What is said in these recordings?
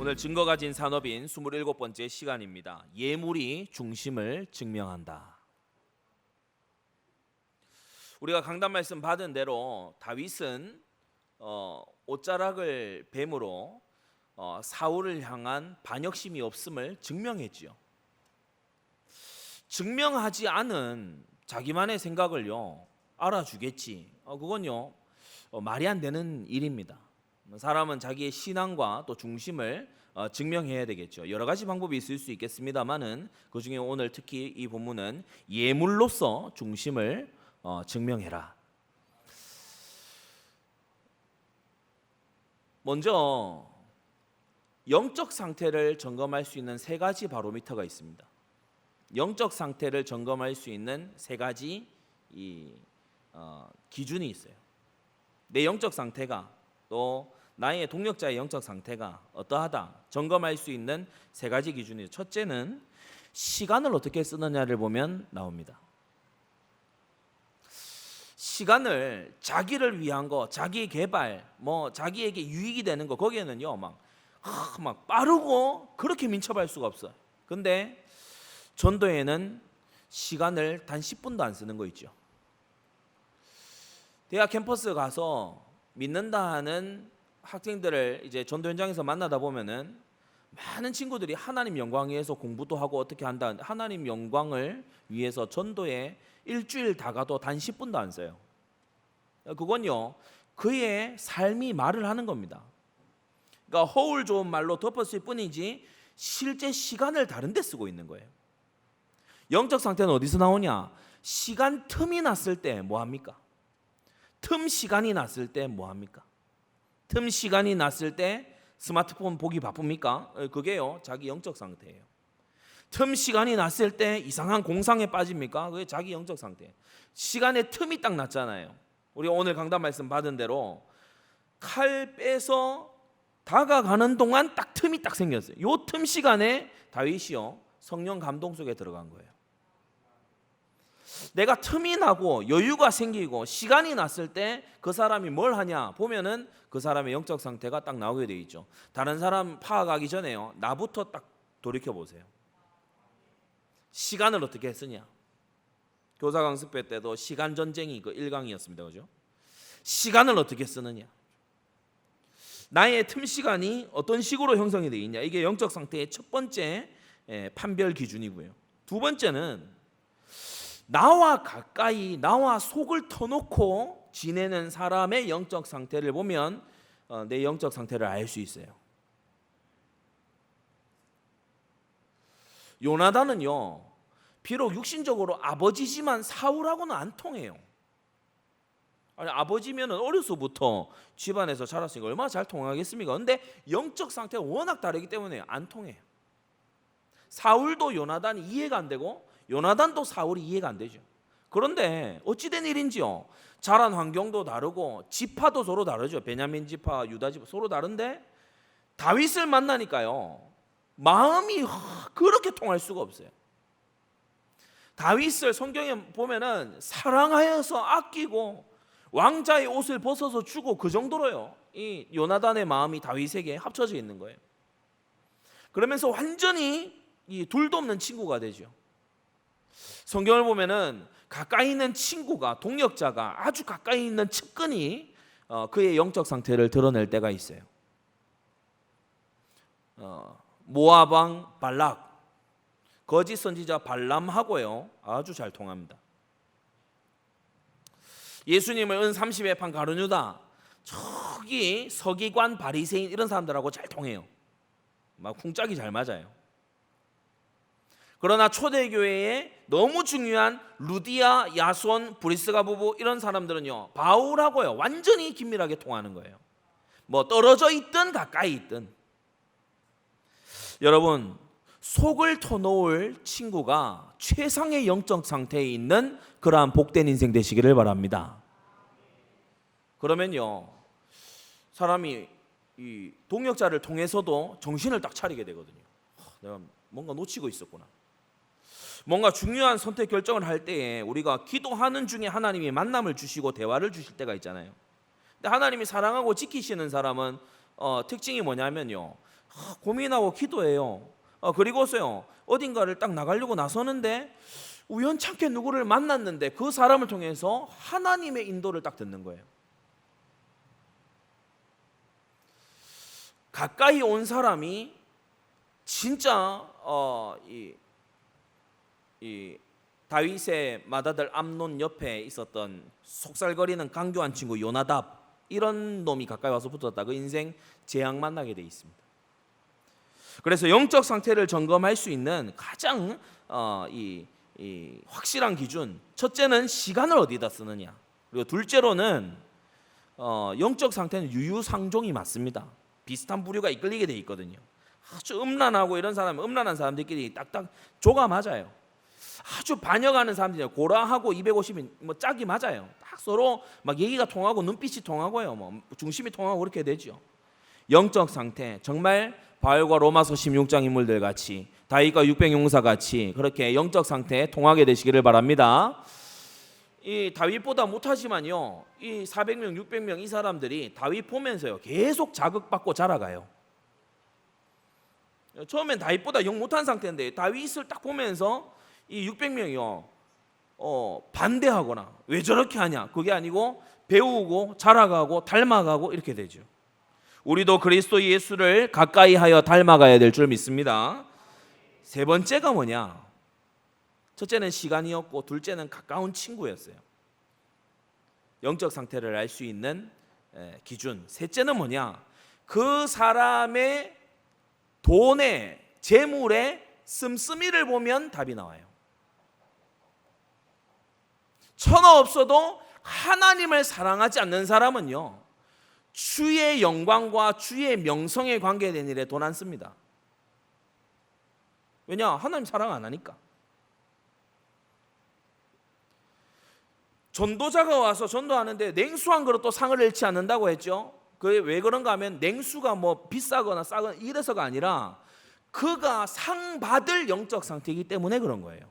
오늘 증거 가진 산업인 27번째 시간입니다. 예물이 중심을 증명한다. 우리가 강단 말씀 받은 대로 다윗은 옷자락을 뱀으로 사울을 향한 반역심이 없음을 증명했지요. 증명하지 않은 자기만의 생각을요 알아주겠지. 그건요 말이 안 되는 일입니다. 사람은 자기의 신앙과 또 중심을 증명해야 되겠죠. 여러 가지 방법이 있을 수 있겠습니다만은 그 중에 오늘 특히 이 본문은 예물로서 중심을 증명해라. 먼저 영적 상태를 점검할 수 있는 세 가지 바로미터가 있습니다. 영적 상태를 점검할 수 있는 세 가지 기준이 있어요. 내 영적 상태가 또 나의 동력자의 영적 상태가 어떠하다 점검할 수 있는 세 가지 기준이에요. 첫째는 시간을 어떻게 쓰느냐를 보면 나옵니다. 시간을 자기를 위한 거, 자기 개발, 자기에게 유익이 되는 거 거기에는요 막 빠르고 그렇게 민첩할 수가 없어요. 근데 전도에는 시간을 단 10분도 안 쓰는 거 있죠. 대학 캠퍼스 가서 믿는다 하는 학생들을 이제 전도 현장에서 만나다 보면은 많은 친구들이 하나님 영광 위해서 공부도 하고 어떻게 한다. 하나님 영광을 위해서 전도에 일주일 다 가도 단 10분도 안 써요. 그건요 그의 삶이 말을 하는 겁니다. 그러니까 허울 좋은 말로 덮었을 뿐이지 실제 시간을 다른 데 쓰고 있는 거예요. 영적 상태는 어디서 나오냐? 시간 틈이 났을 때 뭐 합니까? 틈 시간이 났을 때 뭐 합니까? 틈 시간이 났을 때 스마트폰 보기 바쁩니까? 그게요 자기 영적 상태예요. 틈 시간이 났을 때 이상한 공상에 빠집니까? 그게 자기 영적 상태예요. 시간에 틈이 딱 났잖아요. 우리가 오늘 강단 말씀 받은 대로 칼 빼서 다가가는 동안 딱 틈이 딱 생겼어요. 요 틈 시간에 다윗이요 성령 감동 속에 들어간 거예요. 내가 틈이 나고 여유가 생기고 시간이 났을 때 그 사람이 뭘 하냐 보면은 그 사람의 영적 상태가 딱 나오게 돼 있죠. 다른 사람 파악하기 전에요 나부터 딱 돌이켜 보세요. 시간을 어떻게 쓰냐? 교사 강습회 때도 시간 전쟁이 그 1강이었습니다. 그죠? 시간을 어떻게 쓰느냐? 나의 틈 시간이 어떤 식으로 형성이 되어 있냐? 이게 영적 상태의 첫 번째 판별 기준이고요. 두 번째는 나와 가까이 나와 속을 터놓고 지내는 사람의 영적 상태를 보면 내 영적 상태를 알 수 있어요. 요나단은요 비록 육신적으로 아버지지만 사울하고는 안 통해요. 아니 아버지면 어려서부터 집안에서 자랐으니까 얼마나 잘 통하겠습니까? 근데 영적 상태가 워낙 다르기 때문에 안 통해요. 사울도 요나단이 이해가 안 되고 요나단도 사울이 이해가 안 되죠. 그런데 어찌된 일인지요 자란 환경도 다르고 지파도 서로 다르죠. 베냐민 지파, 유다 지파 서로 다른데 다윗을 만나니까요 마음이 그렇게 통할 수가 없어요. 다윗을 성경에 보면은 사랑하여서 아끼고 왕자의 옷을 벗어서 주고 그 정도로요 이 요나단의 마음이 다윗에게 합쳐져 있는 거예요. 그러면서 완전히 이 둘도 없는 친구가 되죠. 성경을 보면은 가까이 있는 친구가 동역자가 아주 가까이 있는 측근이 그의 영적 상태를 드러낼 때가 있어요. 모압 왕 발락 거짓 선지자 발람하고요 아주 잘 통합니다. 예수님을 은 30의 판 가룟유다 저기 서기관 바리새인 이런 사람들하고 잘 통해요. 막 쿵짝이 잘 맞아요. 그러나 초대교회에 너무 중요한 루디아, 야손, 브리스가 부부 이런 사람들은요 바울하고요 완전히 긴밀하게 통하는 거예요. 떨어져 있든 가까이 있든. 여러분 속을 터놓을 친구가 최상의 영적 상태에 있는 그러한 복된 인생 되시기를 바랍니다. 그러면요 사람이 이 동역자를 통해서도 정신을 딱 차리게 되거든요. 내가 뭔가 놓치고 있었구나. 뭔가 중요한 선택 결정을 할 때에 우리가 기도하는 중에 하나님이 만남을 주시고 대화를 주실 때가 있잖아요. 근데 하나님이 사랑하고 지키시는 사람은 특징이 뭐냐면요 고민하고 기도해요. 그리고서요 어딘가를 딱 나가려고 나서는데 우연찮게 누구를 만났는데 그 사람을 통해서 하나님의 인도를 딱 듣는 거예요. 가까이 온 사람이 진짜 이 다윗의 맏아들 암논 옆에 있었던 속살거리는 강교한 친구 요나답, 이런 놈이 가까이 와서 붙었다. 그 인생 재앙 만나게 돼 있습니다. 그래서 영적 상태를 점검할 수 있는 가장 확실한 기준, 첫째는 시간을 어디다 쓰느냐, 그리고 둘째로는 영적 상태는 유유상종이 맞습니다. 비슷한 부류가 이끌리게 돼 있거든요. 아주 음란하고 이런 사람, 음란한 사람들끼리 딱딱 조가 맞아요. 아주 반역하는 사람들이 고라하고 250이 뭐 짝이 맞아요. 딱 서로 막 얘기가 통하고 눈빛이 통하고요, 뭐 중심이 통하고 그렇게 되죠. 영적 상태, 정말 바울과 로마서 16장 인물들 같이, 다윗과 600용사 같이 그렇게 영적 상태에 통하게 되시기를 바랍니다. 이 다윗보다 못하지만요, 이 400명, 600명 이 사람들이 다윗 보면서요 계속 자극받고 자라가요. 처음엔 다윗보다 영 못한 상태인데 다윗을 딱 보면서 이 600명이요 반대하거나 왜 저렇게 하냐, 그게 아니고 배우고 자라가고 닮아가고 이렇게 되죠. 우리도 그리스도 예수를 가까이 하여 닮아가야 될 줄 믿습니다. 세 번째가 뭐냐? 첫째는 시간이었고 둘째는 가까운 친구였어요. 영적 상태를 알 수 있는 기준. 셋째는 뭐냐? 그 사람의 돈에, 재물에 씀씀이를 보면 답이 나와요. 천하 없어도 하나님을 사랑하지 않는 사람은요, 주의 영광과 주의 명성에 관계된 일에 돈 안 씁니다. 왜냐? 하나님 사랑 안 하니까. 전도자가 와서 전도하는데 냉수 한 그릇도 상을 잃지 않는다고 했죠. 그게 왜 그런가 하면 냉수가 뭐 비싸거나 싸거나 이래서가 아니라 그가 상 받을 영적 상태이기 때문에 그런 거예요.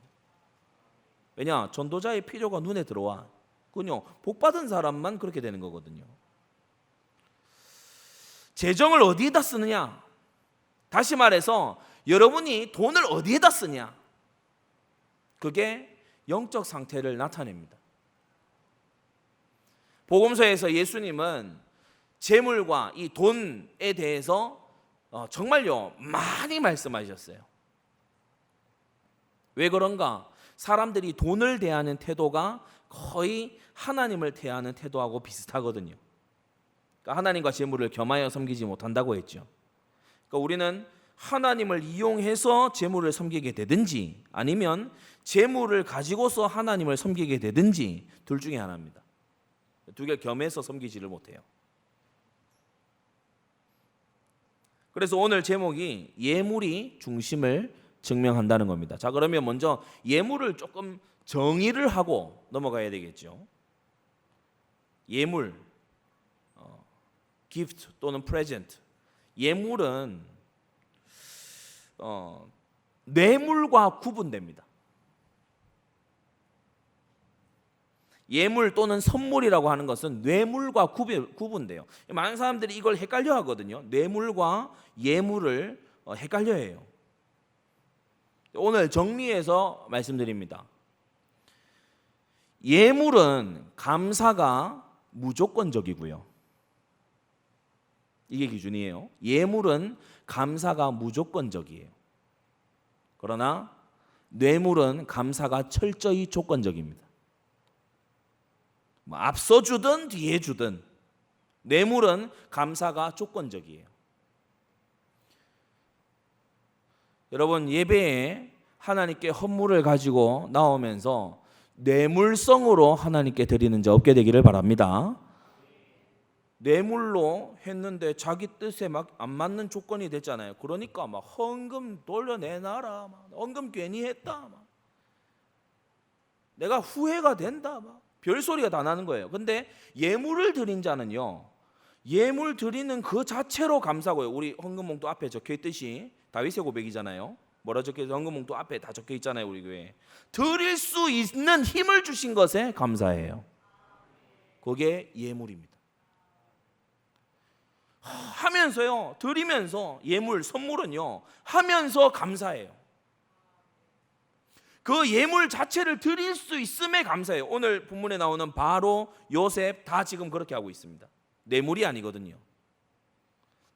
왜냐? 전도자의 필요가 눈에 들어와. 그군요, 복 받은 사람만 그렇게 되는 거거든요. 재정을 어디에다 쓰느냐? 다시 말해서 여러분이 돈을 어디에다 쓰냐? 그게 영적 상태를 나타냅니다. 복음서에서 예수님은 재물과 이 돈에 대해서 정말요 많이 말씀하셨어요. 왜 그런가? 사람들이 돈을 대하는 태도가 거의 하나님을 대하는 태도하고 비슷하거든요. 그러니까 하나님과 재물을 겸하여 섬기지 못한다고 했죠. 그러니까 우리는 하나님을 이용해서 재물을 섬기게 되든지 아니면 재물을 가지고서 하나님을 섬기게 되든지 둘 중에 하나입니다. 두 개 겸해서 섬기지를 못해요. 그래서 오늘 제목이 예물이 중심을 증명한다는 겁니다. 자, 그러면 먼저 예물을 조금 정의를 하고 넘어가야 되겠죠. 예물, gift 또는 present. 예물은 뇌물과 구분됩니다. 예물 또는 선물이라고 하는 것은 뇌물과 구분돼요. 많은 사람들이 이걸 헷갈려 하거든요. 뇌물과 예물을 헷갈려 해요. 오늘 정리해서 말씀드립니다. 예물은 감사가 무조건적이고요. 이게 기준이에요. 예물은 감사가 무조건적이에요. 그러나 뇌물은 감사가 철저히 조건적입니다. 앞서 주든 뒤에 주든 뇌물은 감사가 조건적이에요. 여러분, 예배에 하나님께 헌물을 가지고 나오면서 뇌물성으로 하나님께 드리는 자 없게 되기를 바랍니다. 뇌물로 했는데 자기 뜻에 막 안 맞는 조건이 됐잖아요. 그러니까 막 헌금 돌려내놔라, 막 헌금 괜히 했다, 막 내가 후회가 된다, 막 별소리가 다 나는 거예요. 근데 예물을 드린 자는요, 예물 드리는 그 자체로 감사고요. 우리 헌금봉투 앞에 적혀 있듯이 다윗의 고백이잖아요. 뭐라 적혀 있어요? 헌금봉투 앞에 다 적혀 있잖아요. 우리 교회 드릴 수 있는 힘을 주신 것에 감사해요. 그게 예물입니다. 하면서요, 드리면서 예물, 선물은요, 하면서 감사해요. 그 예물 자체를 드릴 수 있음에 감사해요. 오늘 본문에 나오는 바로, 요셉 다 지금 그렇게 하고 있습니다. 뇌물이 아니거든요.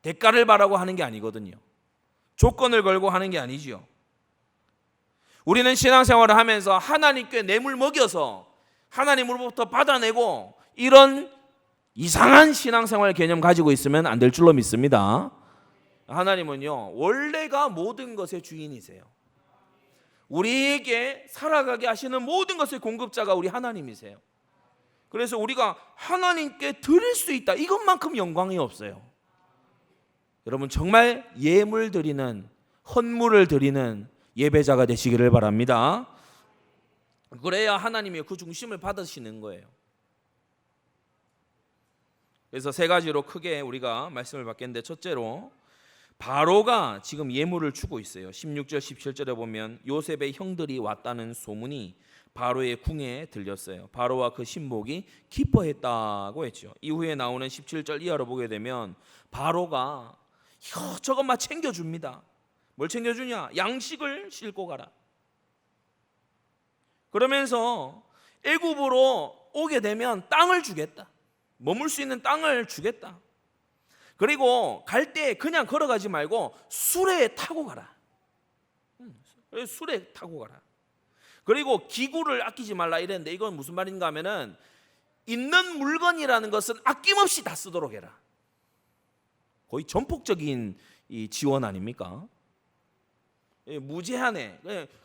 대가를 바라고 하는 게 아니거든요. 조건을 걸고 하는 게 아니지요. 우리는 신앙생활을 하면서 하나님께 뇌물 먹여서 하나님으로부터 받아내고 이런 이상한 신앙생활 개념 가지고 있으면 안 될 줄로 믿습니다. 하나님은요, 원래가 모든 것의 주인이세요. 우리에게 살아가게 하시는 모든 것의 공급자가 우리 하나님이세요. 그래서 우리가 하나님께 드릴 수 있다, 이것만큼 영광이 없어요. 여러분, 정말 예물 드리는, 헌물을 드리는 예배자가 되시기를 바랍니다. 그래야 하나님이 그 중심을 받으시는 거예요. 그래서 세 가지로 크게 우리가 말씀을 받겠는데, 첫째로 바로가 지금 예물을 주고 있어요. 16절 17절에 보면 요셉의 형들이 왔다는 소문이 바로의 궁에 들렸어요. 바로와 그 신복이 기뻐했다고 했죠. 이후에 나오는 17절 이하로 보게 되면 바로가 이것저것 챙겨줍니다. 뭘 챙겨주냐? 양식을 싣고 가라. 그러면서 애굽으로 오게 되면 땅을 주겠다. 머물 수 있는 땅을 주겠다. 그리고 갈 때 그냥 걸어가지 말고 수레에 타고 가라. 수레에 타고 가라. 그리고 기구를 아끼지 말라 이랬는데, 이건 무슨 말인가 하면은 있는 물건이라는 것은 아낌없이 다 쓰도록 해라. 거의 전폭적인 이 지원 아닙니까? 무제한에,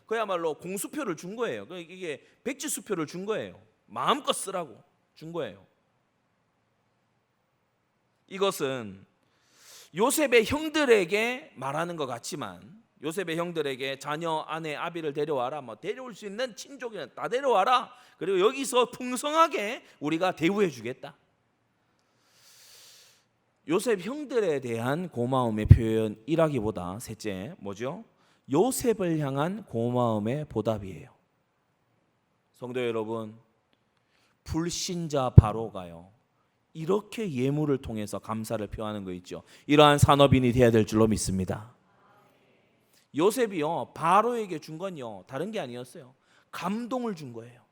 그야말로 공수표를 준 거예요. 이게 백지수표를 준 거예요. 마음껏 쓰라고 준 거예요. 이것은 요셉의 형들에게 말하는 것 같지만, 요셉의 형들에게 자녀, 아내, 아비를 데려와라, 데려올 수 있는 친족이나 다 데려와라, 그리고 여기서 풍성하게 우리가 대우해 주겠다. 요셉 형들에 대한 고마움의 표현이라기보다 셋째 뭐죠? 요셉을 향한 고마움의 보답이에요. 성도 여러분, 불신자 바로가요, 이렇게 예물을 통해서 감사를 표하는 거 있죠. 이러한 산업인이 되어야 될 줄로 믿습니다. 요셉이요, 바로에게 준 건요, 다른 게 아니었어요. 감동을 준 거예요.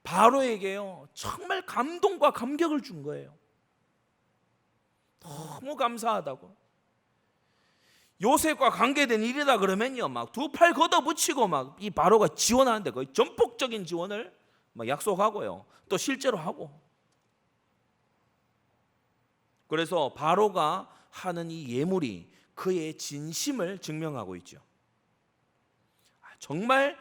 바로에게요, 정말 감동과 감격을 준 거예요. 너무 감사하다고. 요셉과 관계된 일이다 그러면요, 두 팔 걷어붙이고 이 바로가 지원하는데, 거의 전폭적인 지원을 약속하고요, 또 실제로 하고. 그래서 바로가 하는 이 예물이 그의 진심을 증명하고 있죠. 정말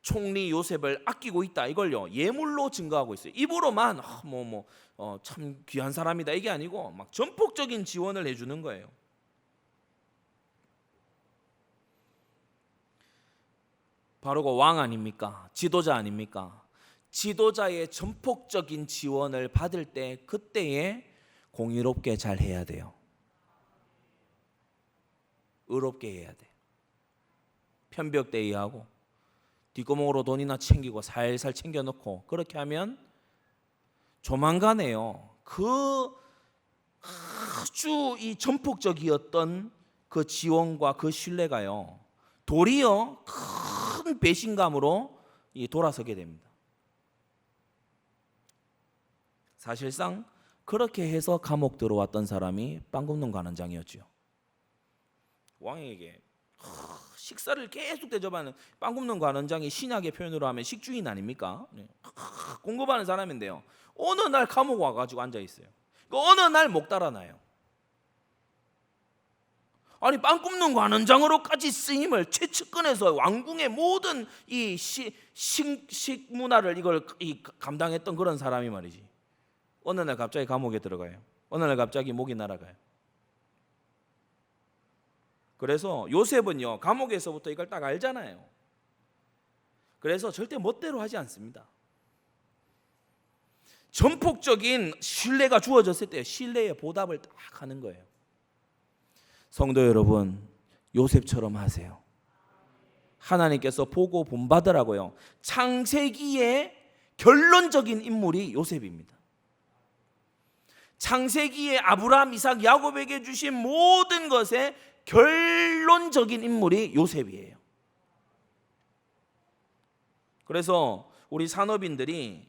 총리 요셉을 아끼고 있다, 이걸요 예물로 증거하고 있어요. 입으로만 참 귀한 사람이다 이게 아니고 전폭적인 지원을 해주는 거예요. 바로가 왕 아닙니까? 지도자 아닙니까? 지도자의 전폭적인 지원을 받을 때 그때에 공의롭게 잘 해야 돼요. 의롭게 해야 돼. 편벽대의하고 뒷구멍으로 돈이나 챙기고 살살 챙겨놓고 그렇게 하면 조만간에요, 그 아주 이 전폭적이었던 그 지원과 그 신뢰가요, 도리어 큰 배신감으로 돌아서게 됩니다. 사실상 그렇게 해서 감옥 들어왔던 사람이 빵 굽는 관원장이었죠. 왕에게 식사를 계속 대접하는 빵 굽는 관원장이 신약의 표현으로 하면 식주인 아닙니까? 공급하는 사람인데요, 어느 날 감옥 와가지고 앉아있어요. 어느 날 목 달아나요. 아니, 빵 굽는 관원장으로까지 쓰임을 최측근에서 왕궁의 모든 이 식문화를 이걸 감당했던 그런 사람이 말이지, 어느 날 갑자기 감옥에 들어가요. 어느 날 갑자기 목이 날아가요. 그래서 요셉은요, 감옥에서부터 이걸 딱 알잖아요. 그래서 절대 멋대로 하지 않습니다. 전폭적인 신뢰가 주어졌을 때 신뢰의 보답을 딱 하는 거예요. 성도 여러분, 요셉처럼 하세요. 하나님께서 보고 본받으라고요. 창세기의 결론적인 인물이 요셉입니다. 창세기에 아브라함, 이삭, 야곱에게 주신 모든 것의 결론적인 인물이 요셉이에요. 그래서 우리 산업인들이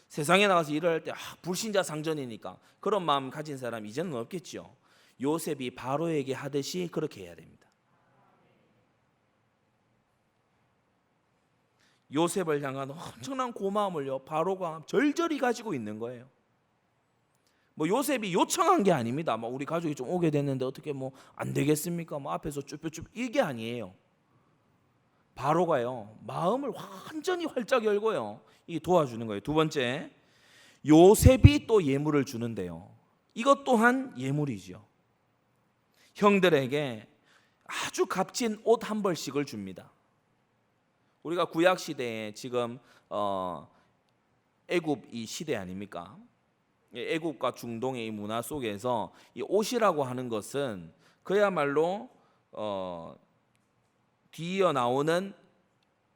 세상에 나가서 일을 할 때 불신자 상전이니까 그런 마음 가진 사람 이제는 없겠죠. 요셉이 바로에게 하듯이 그렇게 해야 됩니다. 요셉을 향한 엄청난 고마움을요 바로가 절절히 가지고 있는 거예요. 뭐 요셉이 요청한 게 아닙니다. 뭐 우리 가족이 좀 오게 됐는데 어떻게 뭐 안 되겠습니까? 뭐 앞에서 쭈뼛쭈뼛 이게 아니에요. 바로가요 마음을 완전히 활짝 열고요 이 도와주는 거예요. 두 번째, 요셉이 또 예물을 주는데요. 이것 또한 예물이죠. 형들에게 아주 값진 옷 한 벌씩을 줍니다. 우리가 구약 시대에 지금 애굽 이 시대 아닙니까? 애굽과 중동의 이 문화 속에서 이 옷이라고 하는 것은 그야말로 뒤이어 나오는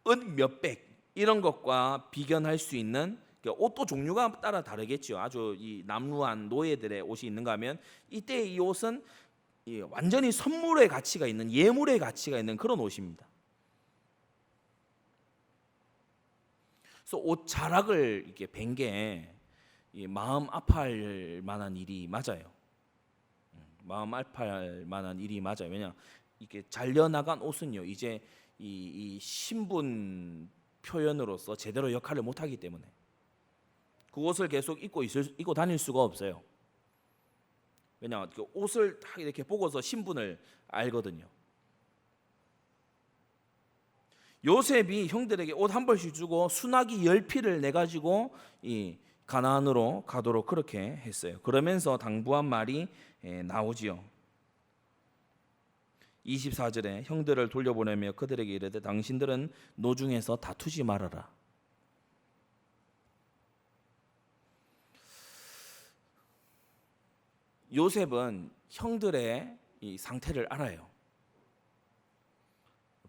은 몇백 이런 것과 비견할 수 있는 옷도 종류가 따라 다르겠죠. 아주 이 남루한 노예들의 옷이 있는가 하면 이때 이 옷은 완전히 선물의 가치가 있는 예물의 가치가 있는 그런 옷입니다. 그래서 옷 자락을 이렇게 벤 게 마음 아파할 만한 일이 맞아요. 마음 아파할 만한 일이 맞아요. 왜냐 이렇게 잘려나간 옷은요 이제 이 신분 표현으로서 제대로 역할을 못하기 때문에 그 옷을 계속 입고 다닐 수가 없어요. 왜냐 그 옷을 딱 이렇게 보고서 신분을 알거든요. 요셉이 형들에게 옷 한 벌씩 주고 수나기 10피를 내 가지고 이 가나안으로 가도록 그렇게 했어요. 그러면서 당부한 말이 나오지요. 24절에 형들을 돌려보내며 그들에게 이르되 당신들은 노중에서 다투지 말아라. 요셉은 형들의 이 상태를 알아요.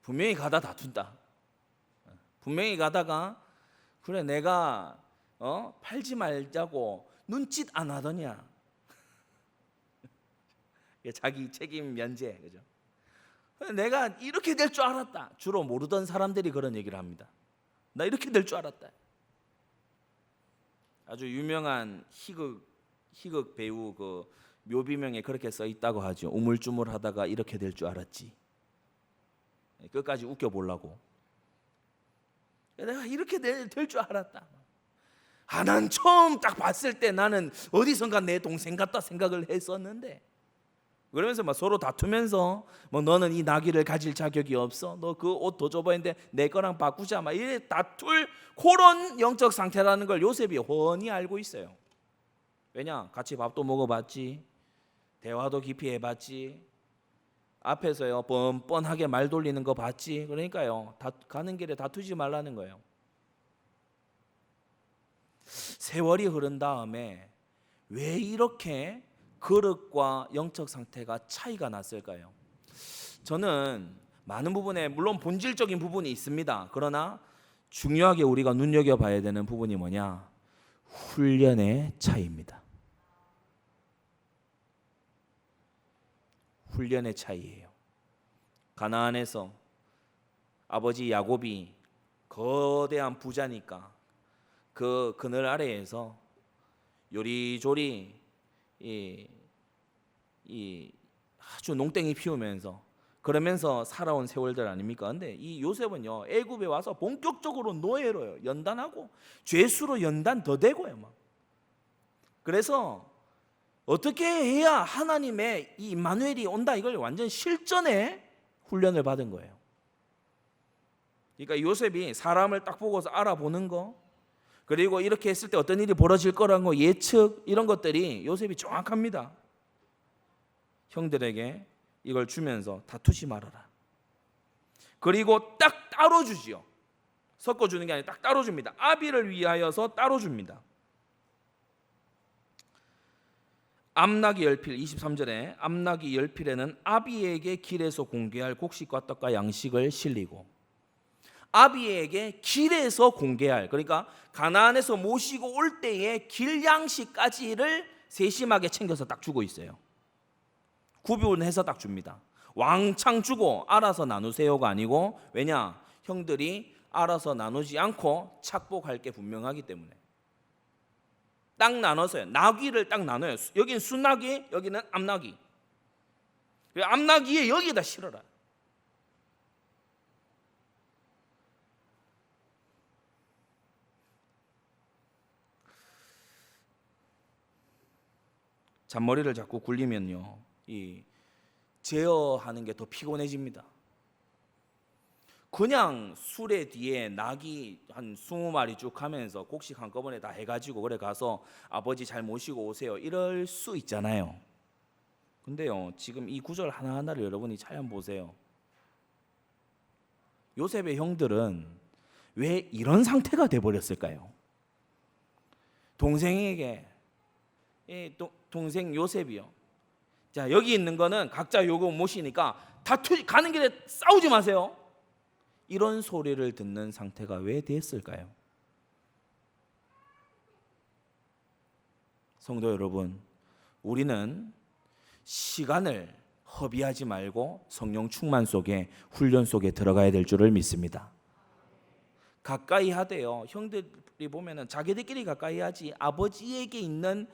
분명히 가다 다툰다. 분명히 가다가 그래 내가 팔지 말자고 눈짓 안 하더냐. 자기 책임 면제, 그죠? 내가 이렇게 될 줄 알았다. 주로 모르던 사람들이 그런 얘기를 합니다. 나 이렇게 될 줄 알았다. 아주 유명한 희극 배우 그 묘비명에 그렇게 써 있다고 하죠. 우물쭈물하다가 이렇게 될 줄 알았지. 끝까지 웃겨 보려고. 내가 이렇게 될 줄 알았다. 난 처음 딱 봤을 때 나는 어디선가 내 동생 같다 생각을 했었는데. 그러면서 막 서로 다투면서 뭐 너는 이 나귀를 가질 자격이 없어. 너 그 옷 더 줘봐 했는데 내 거랑 바꾸자. 막 이래 다툴 그런 영적 상태라는 걸 요셉이 훤히 알고 있어요. 왜냐? 같이 밥도 먹어봤지. 대화도 깊이 해봤지. 앞에서요 뻔뻔하게 말 돌리는 거 봤지. 그러니까요 가는 길에 다투지 말라는 거예요. 세월이 흐른 다음에 왜 이렇게 그릇과 영적 상태가 차이가 났을까요? 저는 많은 부분에 물론 본질적인 부분이 있습니다. 그러나 중요하게 우리가 눈여겨봐야 되는 부분이 뭐냐? 훈련의 차이입니다. 훈련의 차이예요. 가나안에서 아버지 야곱이 거대한 부자니까 그 그늘 아래에서 요리조리 아주 농땡이 피우면서 그러면서 살아온 세월들 아닙니까? 근데 이 요셉은요 애굽에 와서 본격적으로 노예로요 연단하고 죄수로 연단 더 되고요 막. 그래서 어떻게 해야 하나님의 이 임마누엘이 온다 이걸 완전 실전에 훈련을 받은 거예요. 그러니까 요셉이 사람을 딱 보고서 알아보는 거, 그리고 이렇게 했을 때 어떤 일이 벌어질 거라는 거 예측 이런 것들이 요셉이 정확합니다. 형들에게 이걸 주면서 다투지 말아라. 그리고 딱 따로 주지요. 섞어주는 게 아니라 딱 따로 줍니다. 아비를 위하여서 따로 줍니다. 암나귀 열필 23절에 암나귀 열필에는 아비에게 길에서 공개할 곡식과 떡과 양식을 실리고 아비에게 길에서 공개할 그러니까 가나안에서 모시고 올 때의 길 양식까지를 세심하게 챙겨서 딱 주고 있어요. 구분해서 딱 줍니다. 왕창 주고 알아서 나누세요가 아니고, 왜냐? 형들이 알아서 나누지 않고 착복할 게 분명하기 때문에 딱 나눠서요. 나귀를 딱 나눠요. 여기는 순나귀, 여기는 암나귀. 암나귀에 여기다 실어라. 잔머리를 자꾸 굴리면요, 이 제어하는 게 더 피곤해집니다. 그냥 수레 뒤에 낙이 한 20마리 쭉 하면서 곡식 한꺼번에 다 해가지고 그래 가서 아버지 잘 모시고 오세요, 이럴 수 있잖아요. 근데요, 지금 이 구절 하나하나를 여러분이 잘 한번 보세요. 요셉의 형들은 왜 이런 상태가 돼버렸을까요? 동생에게, 동생 요셉이요, 자, 여기 있는 거는 각자 요거 모시니까 가는 길에 싸우지 마세요, 이런 소리를 듣는 상태가 왜 됐을까요? 성도 여러분, 우리는 시간을 허비하지 말고 성령 충만 속에, 훈련 속에 들어가야 될 줄을 믿습니다. 가까이 하대요. 형들이 보면은 자기들끼리 가까이 하지, 아버지에게 있는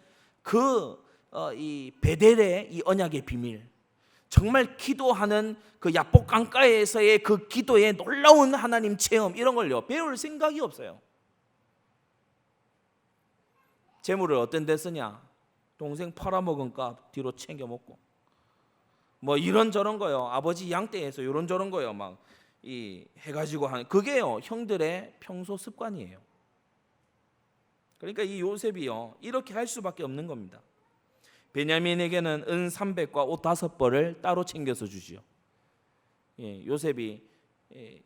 이 베델의 이 언약의 비밀, 정말 기도하는 그 야복 강가에서의 그 기도의 놀라운 하나님 체험, 이런 걸요 배울 생각이 없어요. 재물을 어떤 데 쓰냐? 동생 팔아먹은 값 뒤로 챙겨 먹고, 뭐 이런저런 거요, 아버지 양떼에서 이런저런 거요 막 이 해가지고 하는, 그게요 형들의 평소 습관이에요. 그러니까 이 요셉이요 이렇게 할 수밖에 없는 겁니다. 베냐민에게는 은 300과 옷 5벌을 따로 챙겨서 주지요. 요셉이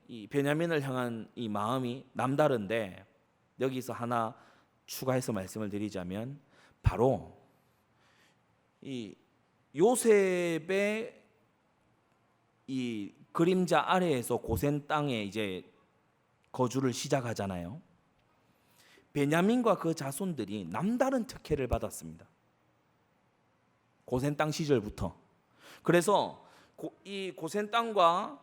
이 베냐민을 향한 이 마음이 남다른데, 여기서 하나 추가해서 말씀을 드리자면, 바로 이 요셉의 이 그림자 아래에서 고센 땅에 이제 거주를 시작하잖아요. 베냐민과 그 자손들이 남다른 특혜를 받았습니다. 고센 땅 시절부터. 그래서 이 고센 땅과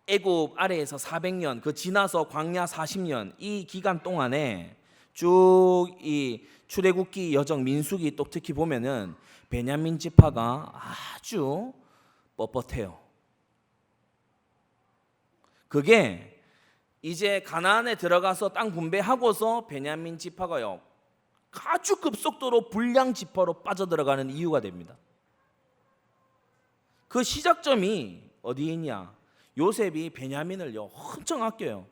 애굽 아래에서 400년, 그 지나서 광야 40년, 이 기간 동안에 쭉 이 출애굽기, 여정, 민수기 또 특히 보면은 베냐민 지파가 아주 뻣뻣해요. 그게 이제 가나안에 들어가서 땅 분배하고서 베냐민 지파가요 아주 급속도로 불량 지파로 빠져들어가는 이유가 됩니다. 그 시작점이 어디에 있냐? 요셉이 베냐민을요 엄청 아껴요.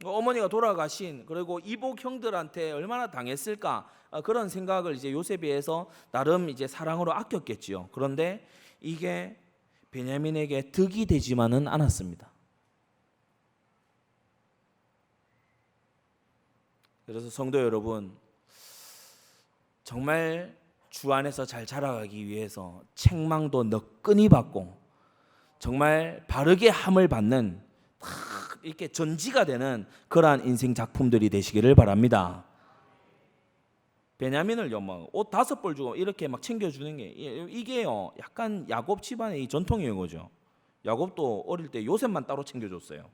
어머니가 돌아가신, 그리고 이복 형들한테 얼마나 당했을까, 그런 생각을 이제 요셉이 해서 나름 이제 사랑으로 아꼈겠지요. 그런데 이게 베냐민에게 득이 되지만은 않았습니다. 그래서 성도 여러분, 정말 주 안에서 잘 자라가기 위해서 책망도 너끈히 받고 정말 바르게 함을 받는 이렇게 전지가 되는 그러한 인생 작품들이 되시기를 바랍니다. 베냐민을요 막 옷 5벌 주고 이렇게 막 챙겨주는 게, 이게요 약간 야곱 집안의 이 전통이에요. 거죠. 야곱도 어릴 때 요셉만 따로 챙겨줬어요.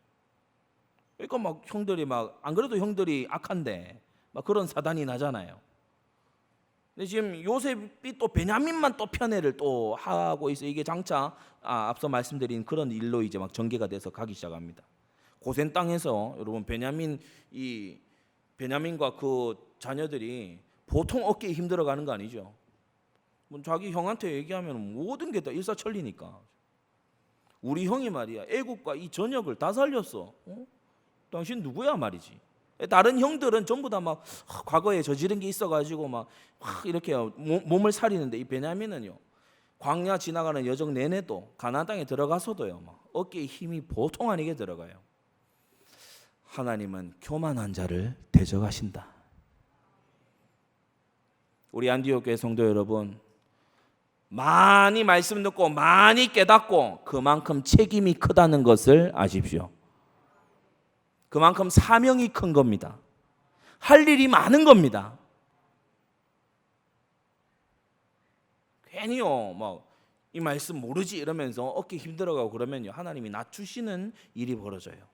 그러니까 막 형들이 막, 안 그래도 형들이 악한데 막 그런 사단이 나잖아요. 근데 지금 요셉이 또 베냐민만 또 편애를 또 하고 있어요. 이게 장차 앞서 말씀드린 그런 일로 이제 막 전개가 돼서 가기 시작합니다. 고센 땅에서 여러분 베냐민과 그 자녀들이 보통 어깨에 힘들어가는 거 아니죠. 뭐 자기 형한테 얘기하면 모든 게 다 일사천리니까. 우리 형이 말이야 애국과 이 전역을 다 살렸어. 당신 누구야 말이지. 다른 형들은 전부 다 막 과거에 저지른 게 있어가지고 막 이렇게 몸을 사리는데, 이 베냐민은요 광야 지나가는 여정 내내도 가나안 땅에 들어가서도요 막 어깨에 힘이 보통 아니게 들어가요. 하나님은 교만한 자를 대적하신다. 우리 안디옥 교회 성도 여러분, 많이 말씀 듣고 많이 깨닫고 그만큼 책임이 크다는 것을 아십시오. 그만큼 사명이 큰 겁니다. 할 일이 많은 겁니다. 괜히요 막 이 말씀 모르지 이러면서 어깨 힘들어가고 그러면요 하나님이 낮추시는 일이 벌어져요.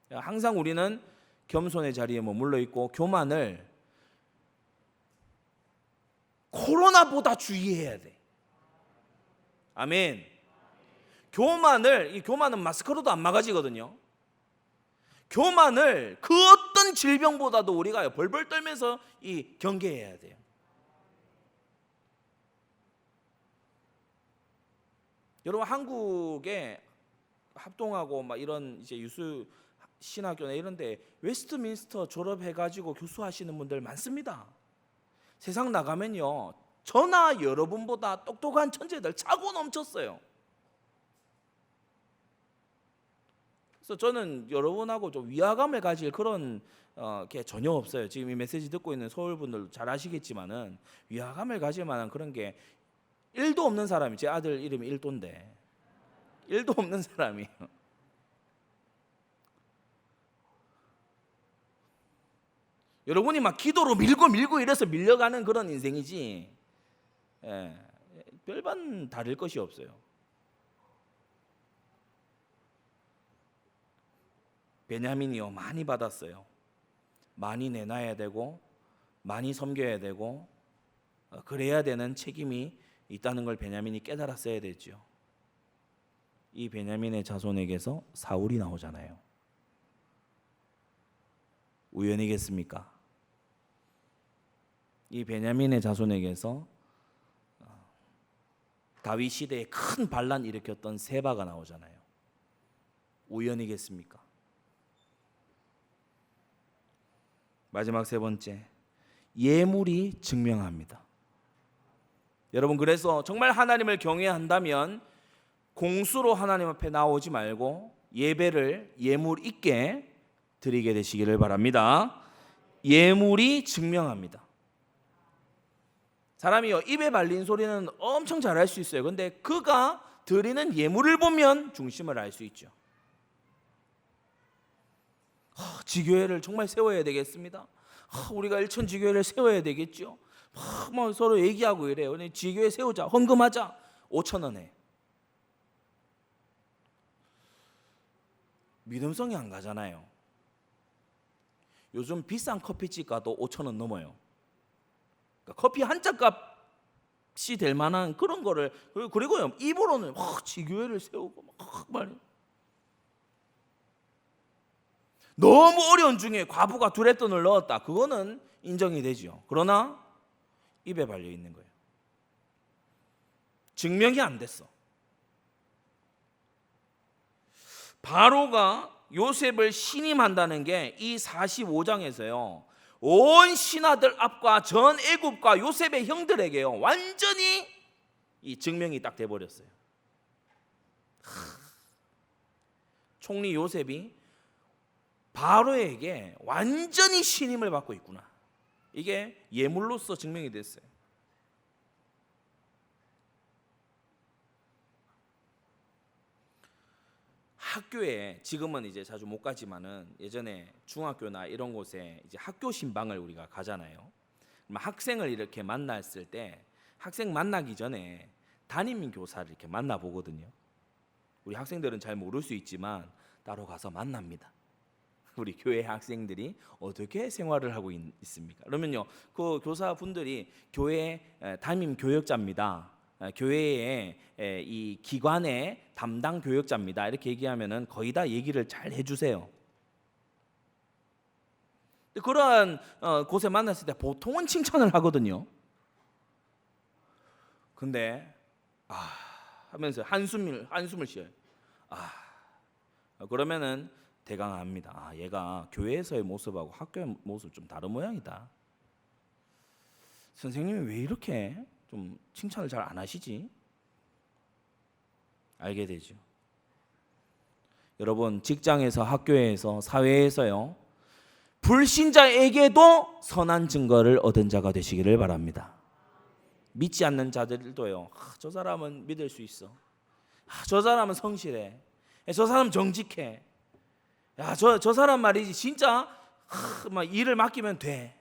항상 우리는 겸손의 자리에 머물러 있고 교만을 코로나보다 주의해야 돼. 아멘. 이 교만은 마스크로도 안 막아지거든요. 교만을 그 어떤 질병보다도 우리가 벌벌 떨면서 경계해야 돼요. 여러분 한국에 합동하고 막 이런 이제 유수 신학교나 이런데 웨스트민스터 졸업해가지고 교수하시는 분들 많습니다. 세상 나가면요 저나 여러분보다 똑똑한 천재들 차고 넘쳤어요. 그래서 저는 여러분하고 좀 위화감을 가질 그런 게 전혀 없어요. 지금 이 메시지 듣고 있는 서울 분들도 잘 아시겠지만은 위화감을 가질 만한 그런 게 1도 없는 사람이, 제 아들 이름이 1도인데 1도 없는 사람이에요. 여러분이 막 기도로 밀고 이래서 밀려가는 그런 인생이지 별반 다를 것이 없어요. 베냐민이요 많이 받았어요. 많이 내놔야 되고 많이 섬겨야 되고 그래야 되는 책임이 있다는 걸 베냐민이 깨달았어야 됐죠. 이 베냐민의 자손에게서 사울이 나오잖아요. 우연이겠습니까? 이 베냐민의 자손에게서 다윗 시대에 큰 반란 일으켰던 세바가 나오잖아요. 우연이겠습니까? 마지막 세 번째, 예물이 증명합니다. 여러분 그래서 정말 하나님을 경외한다면 공수로 하나님 앞에 나오지 말고 예배를 예물 있게 드리게 되시기를 바랍니다. 예물이 증명합니다. 사람이요 입에 발린 소리는 엄청 잘할 수 있어요. 근데 그가 드리는 예물을 보면 중심을 알 수 있죠. 지교회를 정말 세워야 되겠습니다. 우리가 일천지교회를 세워야 되겠죠. 막 서로 얘기하고 이래요. 지교회 세우자, 헌금하자. 5,000원에 믿음성이 안 가잖아요. 요즘 비싼 커피집 가도 5,000원 넘어요. 그러니까 커피 한 잔 값이 될 만한 그런 거를, 그리고요 입으로는 지교회를 세우고 막 말이에요. 너무 어려운 중에 과부가 두레돈을 넣었다. 그거는 인정이 되죠. 그러나 입에 발려 있는 거예요. 증명이 안 됐어. 바로가 요셉을 신임한다는 게 이 45장에서요. 온 신하들 앞과 전 애굽과 요셉의 형들에게요. 완전히 이 증명이 딱 돼버렸어요. 총리 요셉이 바로에게 완전히 신임을 받고 있구나. 이게 예물로서 증명이 됐어요. 학교에 지금은 이제 자주 못 가지만은 예전에 중학교나 이런 곳에 이제 학교 신방을 우리가 가잖아요. 학생을 이렇게 만났을 때 학생 만나기 전에 담임 교사를 이렇게 만나 보거든요. 우리 학생들은 잘 모를 수 있지만 따로 가서 만납니다. 우리 교회 학생들이 어떻게 생활을 하고 있습니까? 그러면요, 그 교사분들이 교회 담임 교역자입니다. 교회의 이 기관의 담당 교역자입니다. 이렇게 얘기하면은 거의 다 얘기를 잘 해주세요. 그러한 곳에 만났을 때 보통은 칭찬을 하거든요. 근데 하면서 한숨을 쉬어요. 그러면은 대강 압니다. 얘가 교회에서의 모습하고 학교의 모습 좀 다른 모양이다. 선생님이 왜 이렇게 좀 칭찬을 잘 안 하시지? 알게 되죠. 여러분 직장에서, 학교에서, 사회에서요, 불신자에게도 선한 증거를 얻은 자가 되시기를 바랍니다. 믿지 않는 자들도요, 저 사람은 믿을 수 있어. 저 사람은 성실해. 저 사람 정직해. 저 사람 말이지 진짜 막 일을 맡기면 돼.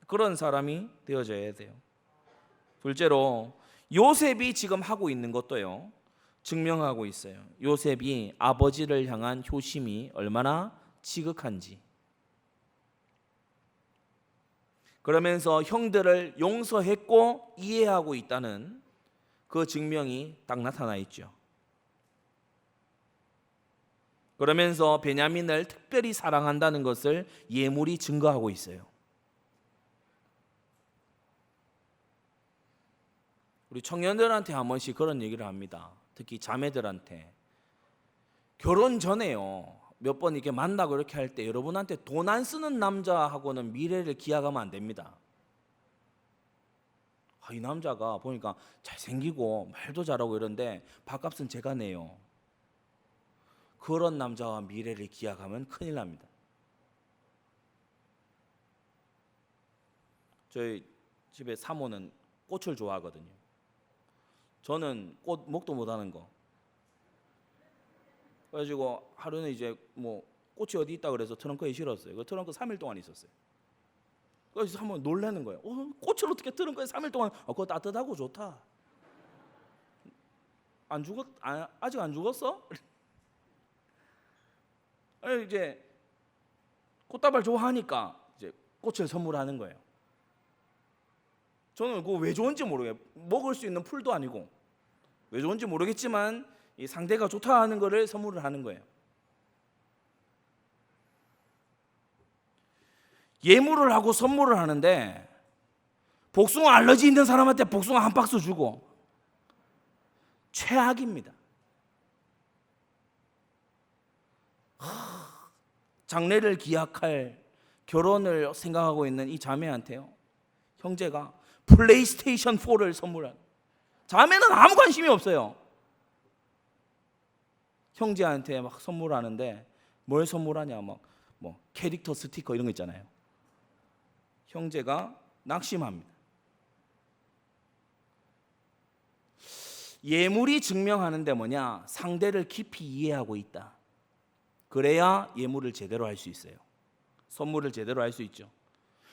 그런 사람이 되어져야 돼요. 둘째로 요셉이 지금 하고 있는 것도요, 증명하고 있어요. 요셉이 아버지를 향한 효심이 얼마나 지극한지. 그러면서 형들을 용서했고 이해하고 있다는 그 증명이 딱 나타나 있죠. 그러면서 베냐민을 특별히 사랑한다는 것을 예물이 증거하고 있어요. 우리 청년들한테 한 번씩 그런 얘기를 합니다. 특히 자매들한테. 결혼 전에요, 몇 번 이렇게 만나고 이렇게 할 때 여러분한테 돈 안 쓰는 남자하고는 미래를 기약하면 안 됩니다. 이 남자가 보니까 잘생기고 말도 잘하고 이런데 밥값은 제가 내요. 그런 남자와 미래를 기약하면 큰일 납니다. 저희 집에 사모는 꽃을 좋아하거든요. 저는 꽃 목도 못하는 거. 그래가지고 하루는 이제 뭐 꽃이 어디 있다 그래서 트렁크에 실었어요. 그 트렁크 3일 동안 있었어요. 그래서 한번 놀라는 거예요. 꽃을 어떻게 트렁크에 3일 동안? 그거 따뜻하고 좋다. 안 죽었? 아직 안 죽었어? 이제 꽃다발 좋아하니까 이제 꽃을 선물하는 거예요. 저는 그거 왜 좋은지 모르겠어요. 먹을 수 있는 풀도 아니고 왜 좋은지 모르겠지만 이 상대가 좋다 하는 거를 선물을 하는 거예요. 예물을 하고 선물을 하는데 복숭아 알러지 있는 사람한테 복숭아 한 박스 주고 최악입니다. 장래를 기약할 결혼을 생각하고 있는 이 자매한테요, 형제가 플레이스테이션 4를 선물한. 자매는 아무 관심이 없어요. 형제한테 막 선물하는데 뭘 선물하냐, 막 뭐 캐릭터 스티커 이런 거 있잖아요. 형제가 낙심합니다. 예물이 증명하는데 뭐냐? 상대를 깊이 이해하고 있다. 그래야 예물을 제대로 할 수 있어요. 선물을 제대로 할 수 있죠.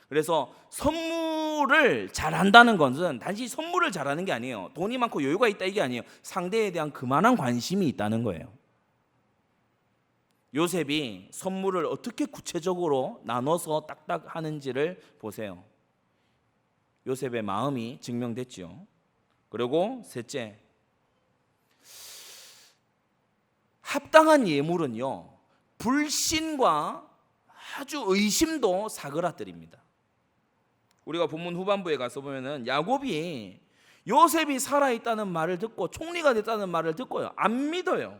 그래서 선물을 잘한다는 것은 단지 선물을 잘하는 게 아니에요. 돈이 많고 여유가 있다 이게 아니에요. 상대에 대한 그만한 관심이 있다는 거예요. 요셉이 선물을 어떻게 구체적으로 나눠서 딱딱 하는지를 보세요. 요셉의 마음이 증명됐죠. 그리고 셋째, 합당한 예물은요, 불신과 아주 의심도 사그라뜨립니다. 우리가 본문 후반부에 가서 보면은 야곱이 요셉이 살아있다는 말을 듣고 총리가 됐다는 말을 듣고요, 안 믿어요.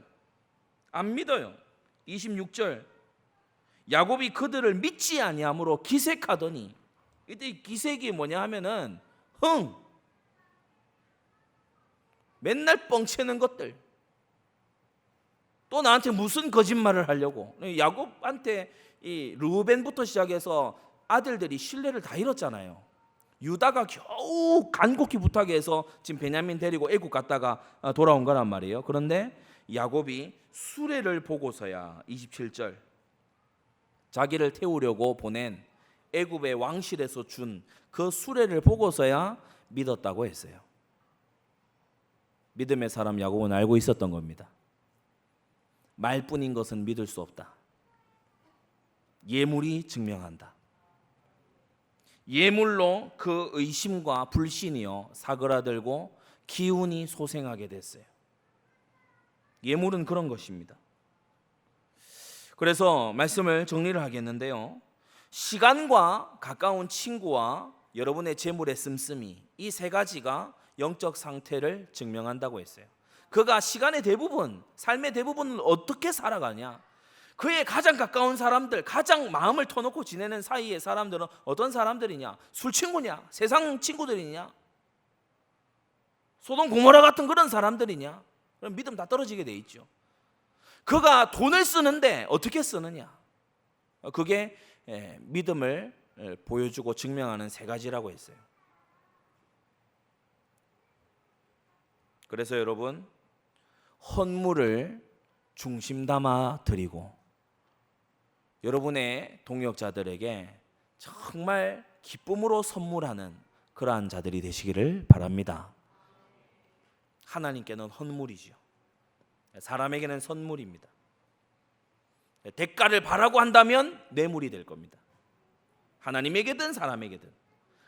안 믿어요. 26절, 야곱이 그들을 믿지 아니함으로 기색하더니, 이때 기색이 뭐냐 하면은 맨날 뻥치는 것들, 또 나한테 무슨 거짓말을 하려고. 야곱한테 이 르우벤부터 시작해서 아들들이 신뢰를 다 잃었잖아요. 유다가 겨우 간곡히 부탁해서 지금 베냐민 데리고 애굽 갔다가 돌아온 거란 말이에요. 그런데 야곱이 수레를 보고서야 27절, 자기를 태우려고 보낸 애굽의 왕실에서 준 그 수레를 보고서야 믿었다고 했어요. 믿음의 사람 야곱은 알고 있었던 겁니다. 말뿐인 것은 믿을 수 없다. 예물이 증명한다. 예물로 그 의심과 불신이요 사그라들고 기운이 소생하게 됐어요. 예물은 그런 것입니다. 그래서 말씀을 정리를 하겠는데요, 시간과 가까운 친구와 여러분의 재물의 씀씀이, 이 세 가지가 영적 상태를 증명한다고 했어요. 그가 시간의 대부분, 삶의 대부분을 어떻게 살아가냐, 그의 가장 가까운 사람들, 가장 마음을 터놓고 지내는 사이의 사람들은 어떤 사람들이냐? 술 친구냐? 세상 친구들이냐? 소돔 고모라 같은 그런 사람들이냐? 그럼 믿음 다 떨어지게 돼 있죠. 그가 돈을 쓰는데 어떻게 쓰느냐? 그게 믿음을 보여주고 증명하는 세 가지라고 했어요. 그래서 여러분, 헌물을 중심 담아 드리고 여러분의 동역자들에게 정말 기쁨으로 선물하는 그러한 자들이 되시기를 바랍니다. 하나님께는 헌물이죠. 사람에게는 선물입니다. 대가를 바라고 한다면 뇌물이 될 겁니다. 하나님에게든 사람에게든.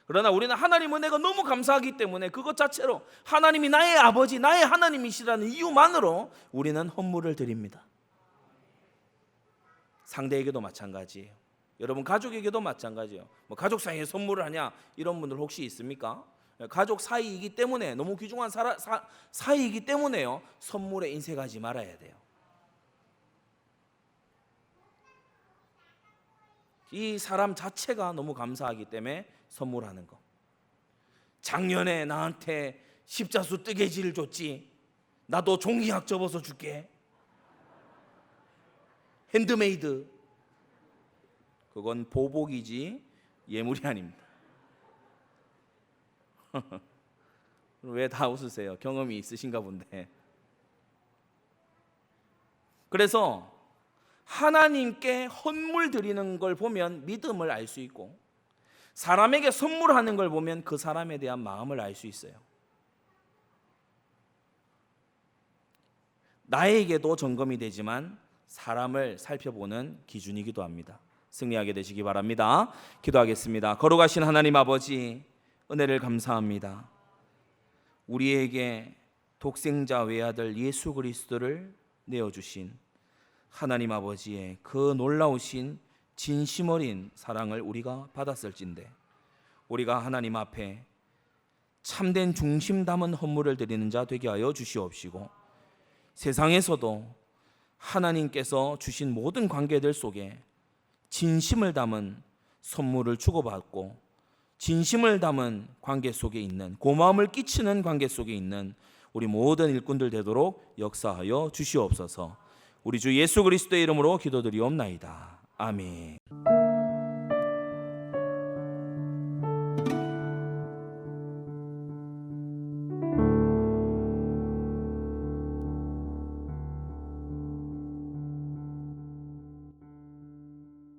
그러나 우리는 하나님 은혜가 너무 감사하기 때문에 그것 자체로 하나님이 나의 아버지, 나의 하나님이시라는 이유만으로 우리는 헌물을 드립니다. 상대에게도 마찬가지예요. 여러분 가족에게도 마찬가지예요. 뭐 가족 사이에 선물을 하냐 이런 분들 혹시 있습니까? 가족 사이이기 때문에, 너무 귀중한 사이이기 때문에요, 선물에 인색하지 말아야 돼요. 이 사람 자체가 너무 감사하기 때문에 선물하는 거. 작년에 나한테 십자수 뜨개질을 줬지, 나도 종이학 접어서 줄게. 핸드메이드. 그건 보복이지 예물이 아닙니다. 왜 다 웃으세요? 경험이 있으신가 본데. 그래서 하나님께 헌물 드리는 걸 보면 믿음을 알 수 있고, 사람에게 선물하는 걸 보면 그 사람에 대한 마음을 알 수 있어요. 나에게도 점검이 되지만 사람을 살펴보는 기준이기도 합니다. 승리하게 되시기 바랍니다. 기도하겠습니다. 거룩하신 하나님 아버지, 은혜를 감사합니다. 우리에게 독생자 외아들 예수 그리스도를 내어주신 하나님 아버지의 그 놀라우신 진심 어린 사랑을 우리가 받았을진데, 우리가 하나님 앞에 참된 중심 담은 헌물을 드리는 자 되게 하여 주시옵시고, 세상에서도 하나님께서 주신 모든 관계들 속에 진심을 담은 선물을 주고받고, 진심을 담은 관계 속에 있는, 고마움을 끼치는 관계 속에 있는 우리 모든 일꾼들 되도록 역사하여 주시옵소서. 우리 주 예수 그리스도의 이름으로 기도드리옵나이다. 아멘.